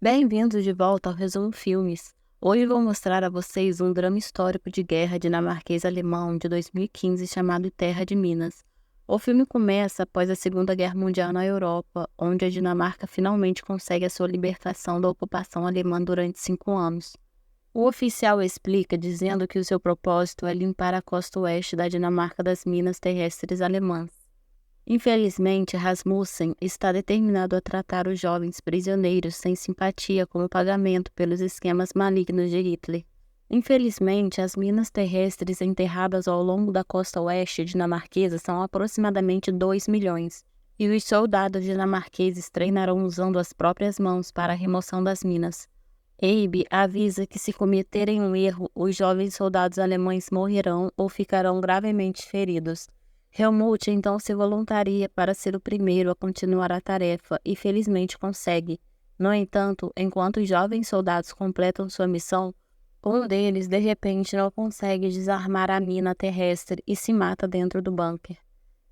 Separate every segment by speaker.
Speaker 1: Bem-vindos de volta ao Resumo Filmes. Hoje vou mostrar a vocês um drama histórico de guerra dinamarquês-alemão de 2015 chamado Terra de Minas. O filme começa após a Segunda Guerra Mundial na Europa, onde a Dinamarca finalmente consegue a sua libertação da ocupação alemã durante 5 anos. O oficial explica dizendo que o seu propósito é limpar a costa oeste da Dinamarca das minas terrestres alemãs. Infelizmente, Rasmussen está determinado a tratar os jovens prisioneiros sem simpatia como pagamento pelos esquemas malignos de Hitler. Infelizmente, as minas terrestres enterradas ao longo da costa oeste dinamarquesa são aproximadamente 2 milhões, e os soldados dinamarqueses treinarão usando as próprias mãos para a remoção das minas. Abe avisa que se cometerem um erro, os jovens soldados alemães morrerão ou ficarão gravemente feridos. Helmut então se voluntaria para ser o primeiro a continuar a tarefa e felizmente consegue. No entanto, enquanto os jovens soldados completam sua missão, um deles de repente não consegue desarmar a mina terrestre e se mata dentro do bunker.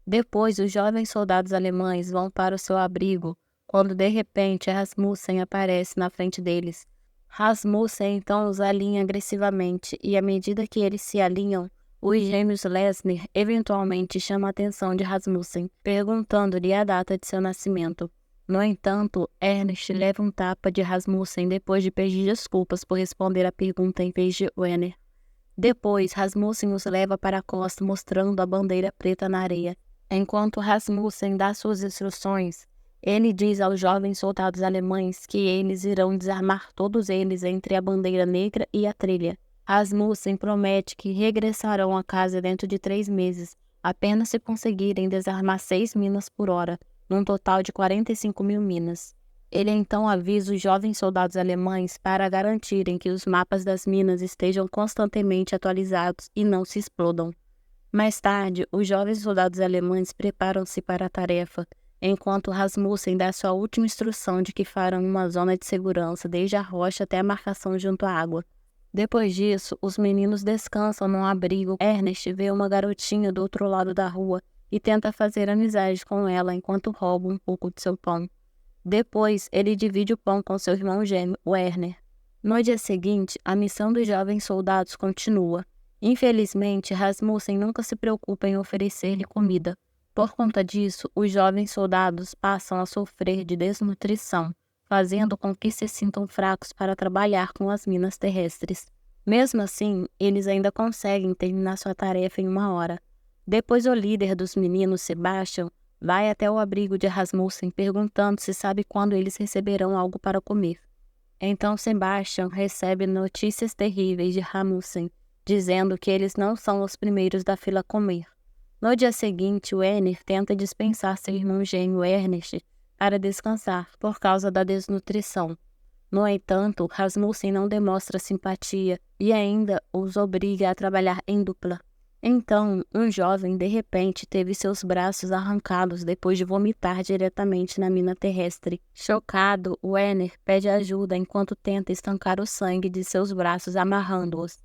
Speaker 1: Depois, os jovens soldados alemães vão para o seu abrigo, quando de repente Rasmussen aparece na frente deles. Rasmussen então os alinha agressivamente e à medida que eles se alinham, os gêmeos Lesner eventualmente chamam a atenção de Rasmussen, perguntando-lhe a data de seu nascimento. No entanto, Ernest leva um tapa de Rasmussen depois de pedir desculpas por responder a pergunta em vez de Werner. Depois, Rasmussen os leva para a costa mostrando a bandeira preta na areia. Enquanto Rasmussen dá suas instruções, ele diz aos jovens soldados alemães que eles irão desarmar todos eles entre a bandeira negra e a trilha. Rasmussen promete que regressarão a casa dentro de 3 meses, apenas se conseguirem desarmar 6 minas por hora, num total de 45 mil minas. Ele então avisa os jovens soldados alemães para garantirem que os mapas das minas estejam constantemente atualizados e não se explodam. Mais tarde, os jovens soldados alemães preparam-se para a tarefa, enquanto Rasmussen dá sua última instrução de que farão uma zona de segurança desde a rocha até a marcação junto à água. Depois disso, os meninos descansam num abrigo. Ernest vê uma garotinha do outro lado da rua e tenta fazer amizade com ela enquanto rouba um pouco de seu pão. Depois, ele divide o pão com seu irmão gêmeo, Werner. No dia seguinte, a missão dos jovens soldados continua. Infelizmente, Rasmussen nunca se preocupa em oferecer-lhe comida. Por conta disso, os jovens soldados passam a sofrer de desnutrição, fazendo com que se sintam fracos para trabalhar com as minas terrestres. Mesmo assim, eles ainda conseguem terminar sua tarefa em 1 hora. Depois o líder dos meninos, Sebastian, vai até o abrigo de Rasmussen perguntando se sabe quando eles receberão algo para comer. Então Sebastian recebe notícias terríveis de Rasmussen, dizendo que eles não são os primeiros da fila a comer. No dia seguinte, Werner tenta dispensar seu irmão gêmeo Ernest para descansar por causa da desnutrição. No entanto, Rasmussen não demonstra simpatia e ainda os obriga a trabalhar em dupla. Então, um jovem de repente teve seus braços arrancados depois de vomitar diretamente na mina terrestre. Chocado, Werner pede ajuda enquanto tenta estancar o sangue de seus braços amarrando-os.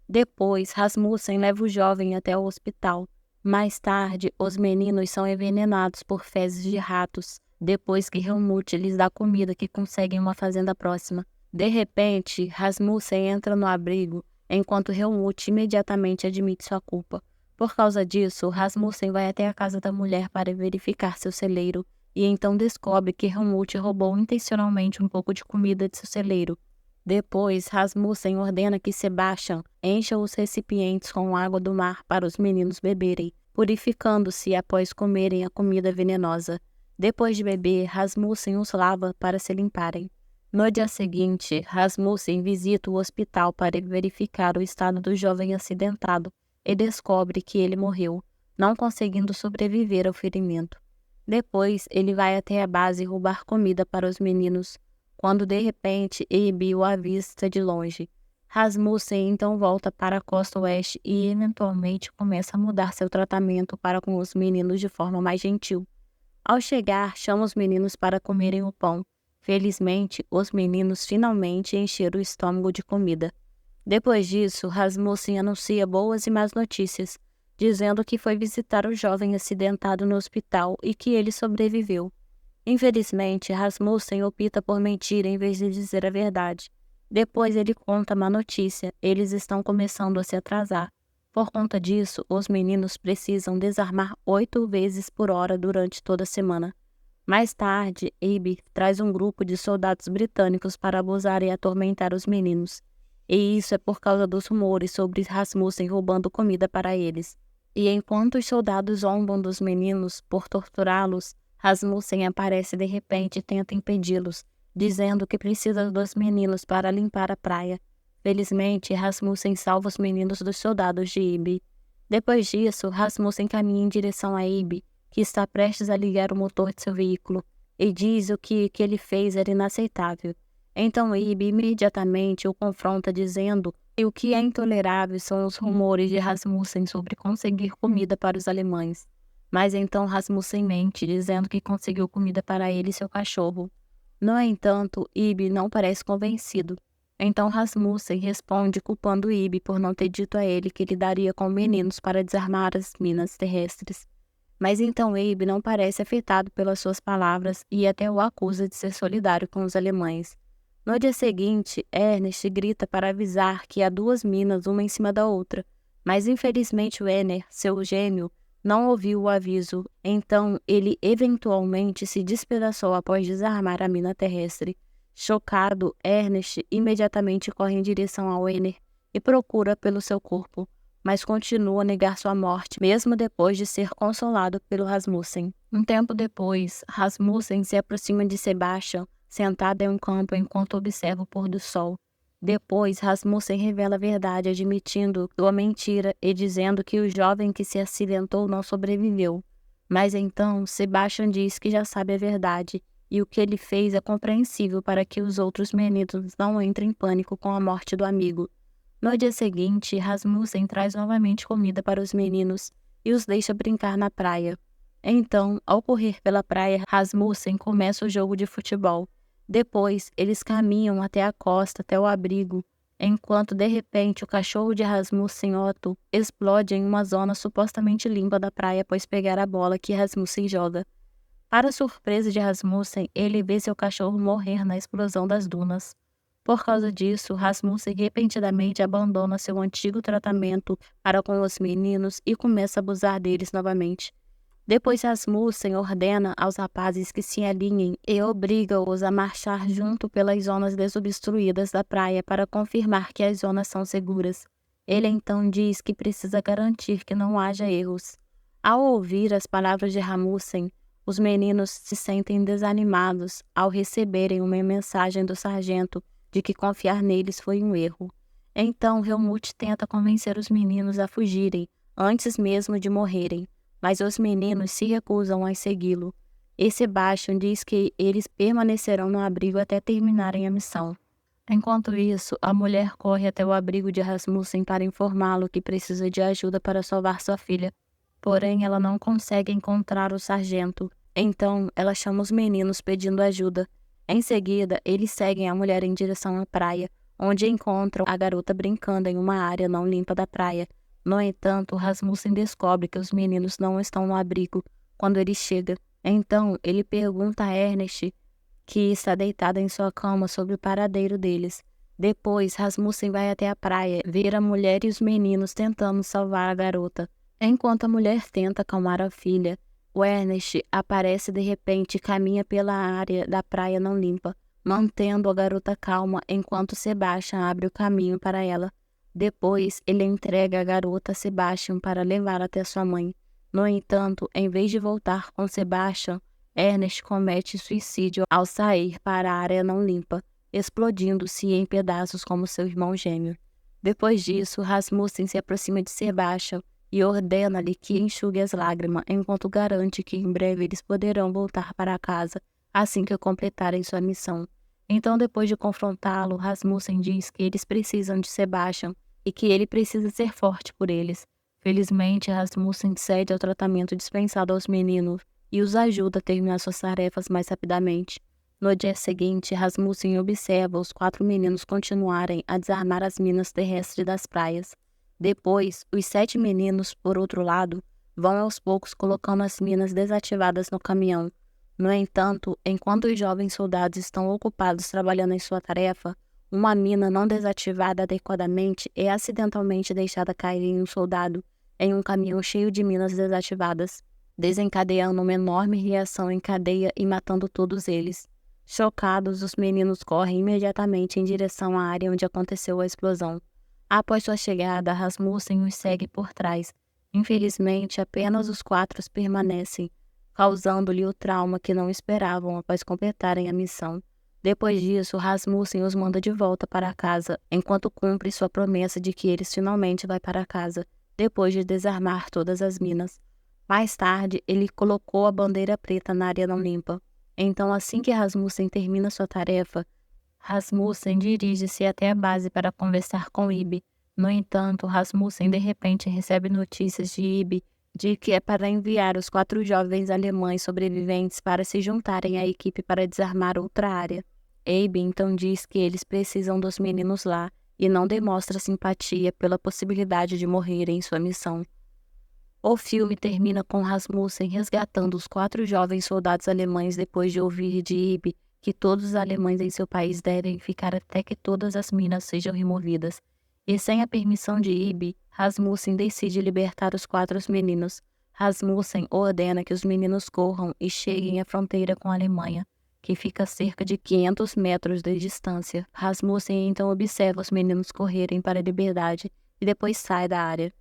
Speaker 1: Depois, Rasmussen leva o jovem até o hospital. Mais tarde, os meninos são envenenados por fezes de ratos, depois que Helmut lhes dá comida que conseguem em uma fazenda próxima. De repente, Rasmussen entra no abrigo, enquanto Helmut imediatamente admite sua culpa. Por causa disso, Rasmussen vai até a casa da mulher para verificar seu celeiro, e então descobre que Helmut roubou intencionalmente um pouco de comida de seu celeiro. Depois, Rasmussen ordena que Sebastian encha os recipientes com água do mar para os meninos beberem, purificando-se após comerem a comida venenosa. Depois de beber, Rasmussen os lava para se limparem. No dia seguinte, Rasmussen visita o hospital para verificar o estado do jovem acidentado e descobre que ele morreu, não conseguindo sobreviver ao ferimento. Depois, ele vai até a base roubar comida para os meninos, quando de repente Abe o avista de longe. Rasmussen então volta para a costa oeste e eventualmente começa a mudar seu tratamento para com os meninos de forma mais gentil. Ao chegar, chama os meninos para comerem o pão. Felizmente, os meninos finalmente encheram o estômago de comida. Depois disso, Rasmussen anuncia boas e más notícias, dizendo que foi visitar o jovem acidentado no hospital e que ele sobreviveu. Infelizmente, Rasmussen opta por mentir em vez de dizer a verdade. Depois ele conta a má notícia: eles estão começando a se atrasar. Por conta disso, os meninos precisam desarmar 8 vezes por hora durante toda a semana. Mais tarde, Abe traz um grupo de soldados britânicos para abusar e atormentar os meninos. E isso é por causa dos rumores sobre Rasmussen roubando comida para eles. E enquanto os soldados zombam dos meninos por torturá-los, Rasmussen aparece de repente e tenta impedi-los, dizendo que precisa dos meninos para limpar a praia. Felizmente, Rasmussen salva os meninos dos soldados de Abe. Depois disso, Rasmussen caminha em direção a Abe, que está prestes a ligar o motor de seu veículo, e diz que ele fez era inaceitável. Então Abe imediatamente o confronta dizendo que o que é intolerável são os rumores de Rasmussen sobre conseguir comida para os alemães. Mas então Rasmussen mente, dizendo que conseguiu comida para ele e seu cachorro. No entanto, Abe não parece convencido. Então Rasmussen responde culpando Abe por não ter dito a ele que lidaria com meninos para desarmar as minas terrestres. Mas então Abe não parece afetado pelas suas palavras e até o acusa de ser solidário com os alemães. No dia seguinte, Ernest grita para avisar que há 2 minas, uma em cima da outra, mas infelizmente Werner, seu gêmeo, não ouviu o aviso, então ele eventualmente se despedaçou após desarmar a mina terrestre. Chocado, Ernest imediatamente corre em direção a Werner e procura pelo seu corpo, mas continua a negar sua morte, mesmo depois de ser consolado pelo Rasmussen. Um tempo depois, Rasmussen se aproxima de Sebastian, sentado em um campo enquanto observa o pôr do sol. Depois, Rasmussen revela a verdade, admitindo sua mentira e dizendo que o jovem que se acidentou não sobreviveu. Mas então, Sebastian diz que já sabe a verdade, e o que ele fez é compreensível para que os outros meninos não entrem em pânico com a morte do amigo. No dia seguinte, Rasmussen traz novamente comida para os meninos e os deixa brincar na praia. Então, ao correr pela praia, Rasmussen começa o jogo de futebol. Depois, eles caminham até a costa, até o abrigo, enquanto de repente o cachorro de Rasmussen, Otto, explode em uma zona supostamente limpa da praia após pegar a bola que Rasmussen joga. Para surpresa de Rasmussen, ele vê seu cachorro morrer na explosão das dunas. Por causa disso, Rasmussen repentinamente abandona seu antigo tratamento para com os meninos e começa a abusar deles novamente. Depois Rasmussen ordena aos rapazes que se alinhem e obriga-os a marchar junto pelas zonas desobstruídas da praia para confirmar que as zonas são seguras. Ele então diz que precisa garantir que não haja erros. Ao ouvir as palavras de Rasmussen, os meninos se sentem desanimados ao receberem uma mensagem do sargento de que confiar neles foi um erro. Então Helmut tenta convencer os meninos a fugirem, antes mesmo de morrerem. Mas os meninos se recusam a segui-lo, e Sebastian diz que eles permanecerão no abrigo até terminarem a missão. Enquanto isso, a mulher corre até o abrigo de Rasmussen para informá-lo que precisa de ajuda para salvar sua filha. Porém, ela não consegue encontrar o sargento. Então, ela chama os meninos pedindo ajuda. Em seguida, eles seguem a mulher em direção à praia, onde encontram a garota brincando em uma área não limpa da praia. No entanto, Rasmussen descobre que os meninos não estão no abrigo quando ele chega. Então, ele pergunta a Ernest, que está deitada em sua cama, sobre o paradeiro deles. Depois, Rasmussen vai até a praia, ver a mulher e os meninos tentando salvar a garota. Enquanto a mulher tenta acalmar a filha, o Ernest aparece de repente e caminha pela área da praia não limpa, mantendo a garota calma enquanto Sebastian abre o caminho para ela. Depois, ele entrega a garota a Sebastian para levar até sua mãe. No entanto, em vez de voltar com Sebastian, Ernest comete suicídio ao sair para a área não limpa, explodindo-se em pedaços como seu irmão gêmeo. Depois disso, Rasmussen se aproxima de Sebastian e ordena-lhe que enxugue as lágrimas, enquanto garante que em breve eles poderão voltar para casa assim que completarem sua missão. Então, depois de confrontá-lo, Rasmussen diz que eles precisam de Sebastian e que ele precisa ser forte por eles. Felizmente, Rasmussen cede ao tratamento dispensado aos meninos e os ajuda a terminar suas tarefas mais rapidamente. No dia seguinte, Rasmussen observa os 4 meninos continuarem a desarmar as minas terrestres das praias. Depois, os 7 meninos, por outro lado, vão aos poucos colocando as minas desativadas no caminhão. No entanto, enquanto os jovens soldados estão ocupados trabalhando em sua tarefa, uma mina não desativada adequadamente é acidentalmente deixada cair em um soldado em um caminhão cheio de minas desativadas, desencadeando uma enorme reação em cadeia e matando todos eles. Chocados, os meninos correm imediatamente em direção à área onde aconteceu a explosão. Após sua chegada, Rasmussen os segue por trás. Infelizmente, apenas os quatro permanecem, causando-lhe o trauma que não esperavam após completarem a missão. Depois disso, Rasmussen os manda de volta para casa, enquanto cumpre sua promessa de que eles finalmente vai para casa, depois de desarmar todas as minas. Mais tarde, ele colocou a bandeira preta na área não limpa. Então, assim que Rasmussen termina sua tarefa, Rasmussen dirige-se até a base para conversar com Ibe. No entanto, Rasmussen de repente recebe notícias de Ibe de que é para enviar os 4 jovens alemães sobreviventes para se juntarem à equipe para desarmar outra área. Abe então diz que eles precisam dos meninos lá e não demonstra simpatia pela possibilidade de morrer em sua missão. O filme termina com Rasmussen resgatando os 4 jovens soldados alemães depois de ouvir de Ibe que todos os alemães em seu país devem ficar até que todas as minas sejam removidas. E sem a permissão de Ibe, Rasmussen decide libertar os 4 meninos. Rasmussen ordena que os meninos corram e cheguem à fronteira com a Alemanha, que fica a cerca de 500 metros de distância. Rasmussen então observa os meninos correrem para a liberdade e depois sai da área.